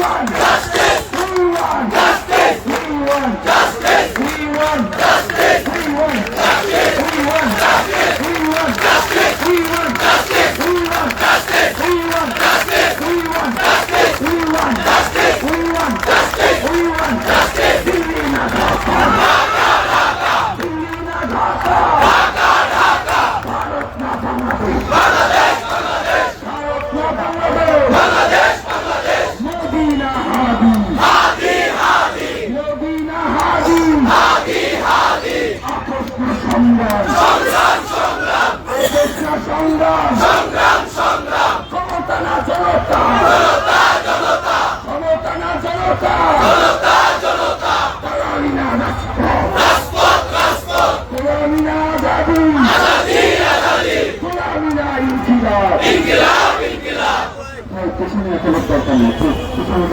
want justice. We want justice. We want justice. We want justice. We want justice. We want justice. We want justice. We want justice. We want justice. We want justice. We want justice. We want justice. We want justice. We want justice. Dilli na Dhaka. Dhaka Dhaka. Dilli na Dhaka. Dhaka Dhaka. Bharat na Bangladesh. Bangladesh Bangladesh. Bharat na Bangladesh. Bangladesh Bangladesh. Modi na Hadi. Hadi Hadi. Modi na Hadi. Hadi Hadi. আপোষ না সংগ্রাম। সংগ্রাম সংগ্রাম। আপোষ না সংগ্রাম। সংগ্রাম সংগ্রাম। ক্ষমতা না জনতা। জনতা জনতা। ক্ষমতা না জনতা। জনতা জনতা। দালালি না রাজপথ। রাজপথ রাজপথ। গোলামি না আজাদি। আজাদি আজাদি। গোলামি না ইনকিলাব। ইনকিলাব ইনকিলাব। ভাই পেছনে এত লোক দরকার নেই। পেছনে